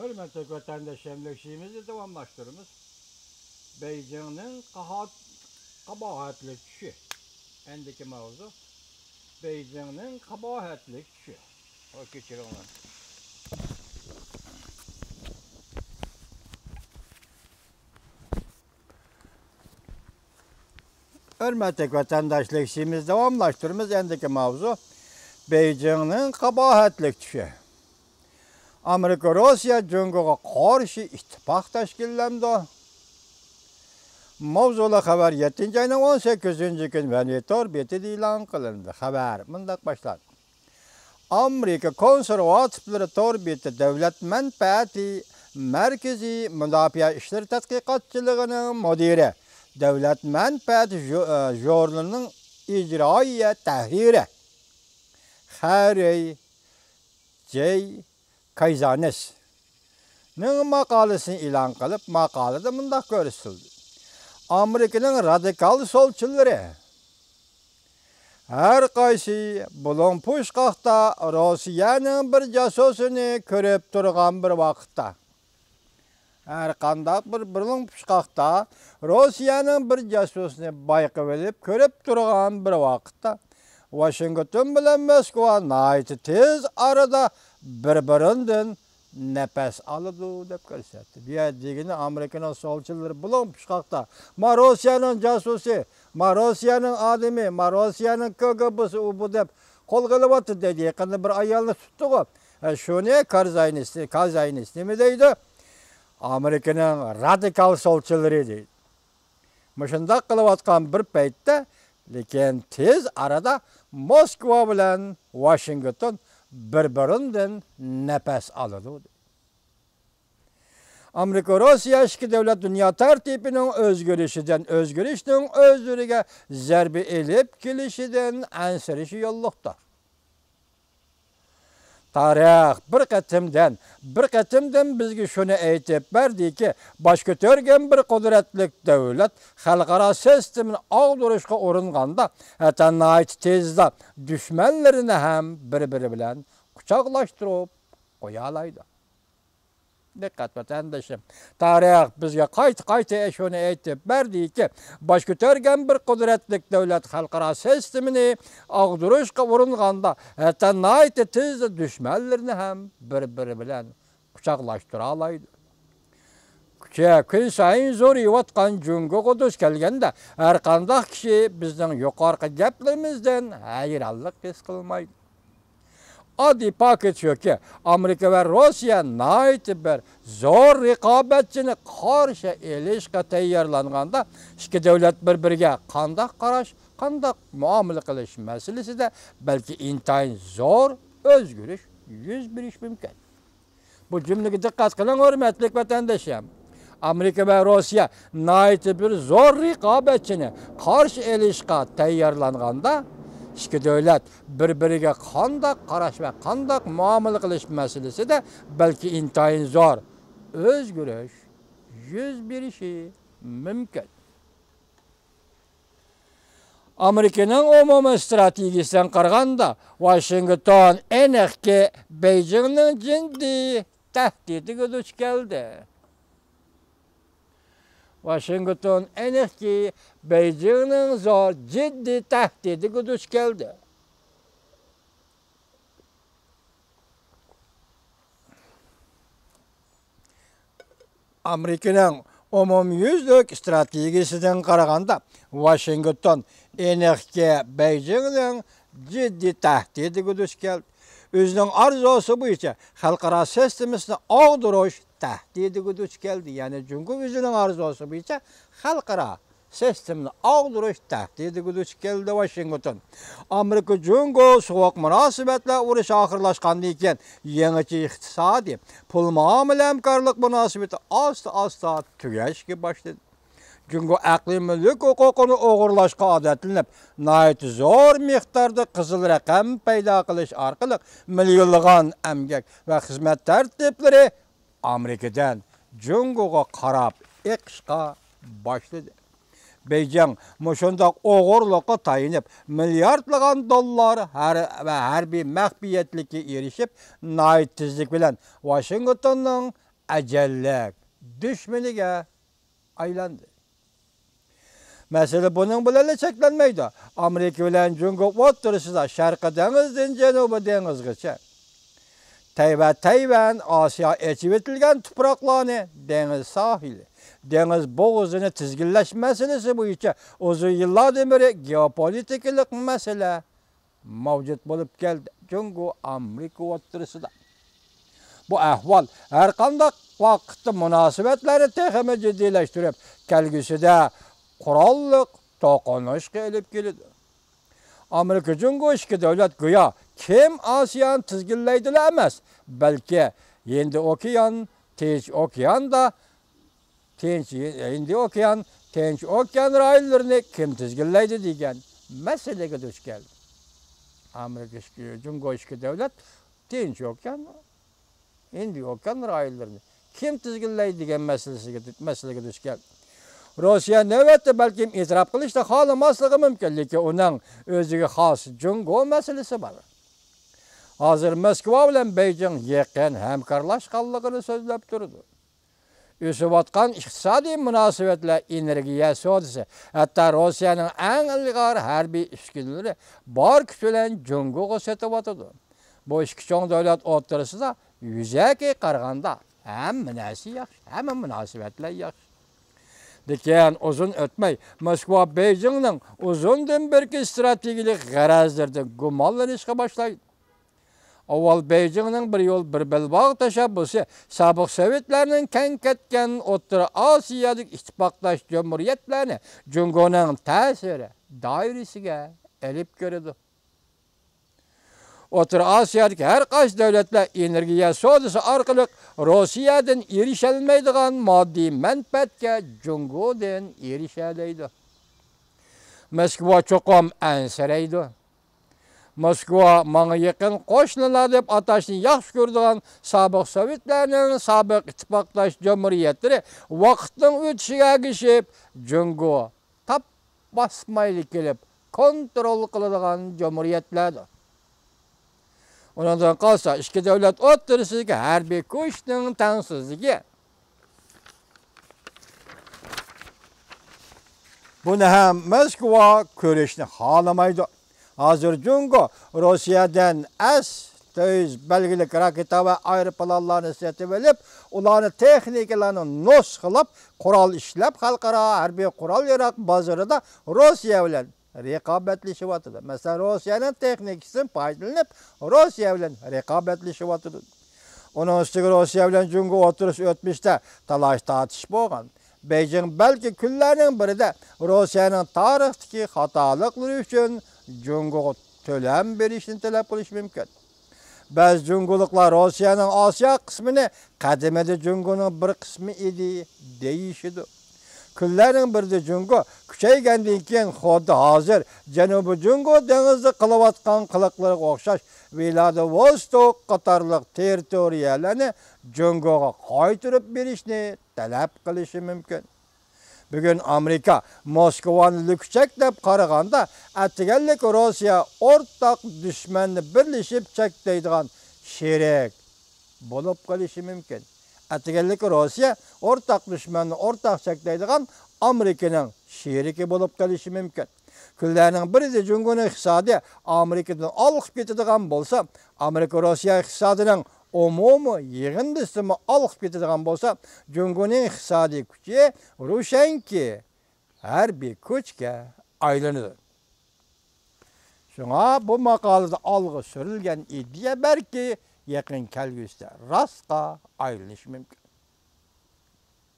Hürmetli vatandaşlarımızı devamlaştırımız. Beijing'in kabahatli kişi. Endeki mavzu. Beijing'in kabahatli kişi. O geçirir olan. Hürmetli vatandaşlarımızı devamlaştırımız. Endeki mavzu. Beijing'in kabahatli kişi. Amerika, Rusya, Cungo'ga karşı ittifak teşkillemdi. Mavzulu haber 7. ayının 18. gün Venetor beti ilan kılındı. Haber mındak başlar. Amerika konservatifleri torbeti devlet menfaati merkezi müdafaa işleri tetkikatçılığının müdiri devlet menfaati jurnalının icraiye tahriri Harry J. Kayzanes'nin makalesini ilan kılıp makalede mındak görüşüldü. Amerika'nın radikal solçuları her kaysi bulun puşkakta Rusya'nın bir casusunu körüp durgan bir vakitte. Her kandak bir bulun puşkakta Rusya'nın bir casusunu bayqıvelip körüp durgan bir vakitte. Washington bilen Moskva naiti tez arada birbirinden nefes alıdı dep görsetdi. Bir degini Amerika'nın solçuları bulun puşkakta. Ma Rusya'nın casusi, ma Rusya'nın ademi, ma Rusya'nın KGB'si bu dep kol kılıbatı dedi. Yakında bir ayalını tuttu. Şu ne? Karzaynisti mi deydi? Amerika'nın radikal solçuları deydi. Mışındak kılıbatkan bir peytte, lekin tez arada Moskva bilen Washington birbirinden nefes aldı. Amerika Rusya eski devlet dünya tertibinin özgürlüşünün özgürlüğe zerbi elip kilişiden ensirişi yolluktur. Tarih bir qatimden bizge şunu aytib berdi ki, başka törgen bir kudretlik devlet halkara sistemin ağduruşqa orunganda, hatta nait tezda düşmanlarını hem bir-biri bilen kucaklaştırıp koyalaydı. Dikkat vatandaşım. Tarih bizge qayta şunu aytib berdi ki, başka törgen bir kudretlik devlet halkara sistemini ağduruşqa orunganda, hatta nait tezda düşmanlarını hem bir-biri bilen kucaklaştıralaydı. Gün sayın zor yivatkan Cungo Kudus kelgende, her kandak kişi bizden yukarı geplerimizden hayranlık his kılmaydı. Adi paket yok ki Amerika ve Rusya naiti bir zor rekabetçini karşı ilişki tayarlanğanda iki devlet birbiriga kandak qarash, kandak muamele qilish meselesi de belki intayin zor özgürlüş yüz biriş mümkün. Bu cümlege dikkat kılın hürmetli vatandaşım. Amerika ve Rusya naiti bir zor rekabetçini karşı ilişki tayarlanğanda iki devlet birbiriga kandak qarash ve kandak muamele qilish meselesi de belki intayin zor özgürlüş yüz birişi mümkün. Amerika'nın umumi stratejisinden qaraganda Washington enekki Beijing'nin ciddi tehdidiga duch keldi. Washington enekki Beijing'nin zor ciddi tehdidiga duch keldi. Amerika'nın umumyüzlük stratejisinden qaraganda Washington enekki Beijing'nin ciddi tehdidiga duch keldi. Özünün arzusu boyunca halkara sistemini ağdırış tehdidiga duch keldi. Yani çünkü özünün arzusu boyunca halkara sistemini ağdırış tehdidiga duch keldi Washington. Amerika Cungo soğuk münasibetle uruş ahırlaşkandı iken yeniçi iktisadi pul muamele hemkarlık münasibeti asta tügeşki başladı. Çünkü aklimlik hukukunu oğurlaşqa adetlenip, nait zor miqdarda kızıl rakam payda qilish arqali milyonlagan emgek ve hizmet tertipleri Amerika'dan Cungo'ga qarab eqishqa başladı. Beijing muşundaq oğurluqqa tayinib, milyardlagan dollar her bir məxfiyyətlikə erişib, nait tizlik bilen Washington'un ajallik düşmaniga aylandı. Mesele bunun bilan cheklanmaydi. Amerika bilan Jungo o'rtasida Sharqiy dengizdan Janubiy dengizgacha Tayvan, Osiyo echib etilgan tuproqlarni dengiz sohili, dengiz bo'g'izini tizginlash masalasi bo'yicha uzun yillardan beri geopolitikalik masala mavjud bo'lib keldi. Jungo Amerika o'rtasida. Bu ahvol har qanday vaqtda munosabatlarni texmi jiddiylashtirib, kelgusida qurolliq to'qnashuvga olib keladi. Amerika Jungo ikki davlat go'yo kim Osiyoni tizginlaydilar emas, balki Hind okean, Tinch okean rayonlarini kim tizginlaydi degan masalaga duch keldi. Amerika Jungo ikki davlat Tinch okean, Hind okean rayonlarini kim tizginlaydi degan masalaga duch keldi. Rossiya navbatda balkim e'tirof qilishda xohlamasligi mumkin, lekin uning o'ziga xos Jungo masalasi bor. Hozir Moskva bilan Beijing yaqin hamkorlashganligini so'zlab turdi. O'sayotgan iqtisodiy munosabatlar, energiya savdosi, hatto Rossiyaning eng ilg'or harbiy uskunalari bor kuch bilan Jungoga sotyapti. Bu ikki cho'ng davlat o'rtasida yuzaki qaraganda hamma narsa yaxshi, hamma munosabatlar yaxshi. Lekin uzun o'tmay Moskva Beijingning uzundan beri strategik g'arazlardan gumonlanishga boshlaydi. Avval Beijingning bir yo'l bir belbog' tashabbusi sobiq Sovetlarning keng ketgan O'rta Osiyodagi ittifoqdosh jamiyatlarni Jungoning ta'siri doirasiga olib kirdi. O'rta Osiyodagi har qaysi davlatlar energiya savdosi orqali Rossiyadan erisholmaydigan moddiy manfaatga Jungodan erishadi. Moskva cho'qim ansiraydi. Moskva menga yaqin qo'shnilar deb atashni yaxshi ko'radigan sobiq Sovetlarning sobiq ittifoqdosh jamiyatlari vaqtning o'tishiga ergishib Jungo tap bosmayli kelib kontrol qiladigan jamiyatlardir. Ondan qolsa ikki davlat o'rtasidagi harbiy kuchning tengsizligi buni ham Moskva ko'rishni xohlamaydi. Hozir Jungo Rossiyadan S-400 belgilik raketa va aeroplanlarni sotib olib, ularni texnikalarni nusxalab, qurol ishlab xalqaro harbiy qurol-yarog' bozorida Rossiya bilan raqobatlashyapti. Masalan, Rossiyaning texnikasidan foydalanib, Rossiya bilan raqobatlashyapti. Uning ustiga Rossiya bilan Jungo o'tmishda talash-tortish bo'lgan. Beijing balki kunlarning birida Rossiyaning tarixdagi xatoliklari uchun Jungoga to'lam berishni talab qilish mumkin. Ba'zi Jungoliklar Rossiyaning Osiyo qismini qadimida Jungoning bir qismi edi deyishdi. Kunlarning birida Jungo kuchaygandan keyin xuddi hozir Janubiy Jungo dengizida qilayotgan qiliqlarga o'xshash Vladivostok qatorliq territoriyalarni Jungoga qaytarib berishni talab qilishi mumkin. Bugun Amerika Moskvani lukchak deb qaraganda, atiganlik Rossiya o'rtaq dushmanni birlashib cheklaydigan sherik bo'lib qolishi mumkin. Atiganlik Rossiya o'rtaq dushmanni o'rtaq cheklaydigan Amerikaning sheriki bo'lib qolishi mumkin. Kunlarning birida Jungoning iqtisodi Amerikadan olib ketadigan bo'lsa, Amerika Rossiya iqtisodining umumiy yig'indisini olib ketadigan bo'lsa, Jungoning iqtisodiy kuchi ro'shanki harbiy kuchga aylanadi. Shunga bu maqolada olg'a surilgan ideya balki yaqin kelgusida rostga aylanishi mumkin.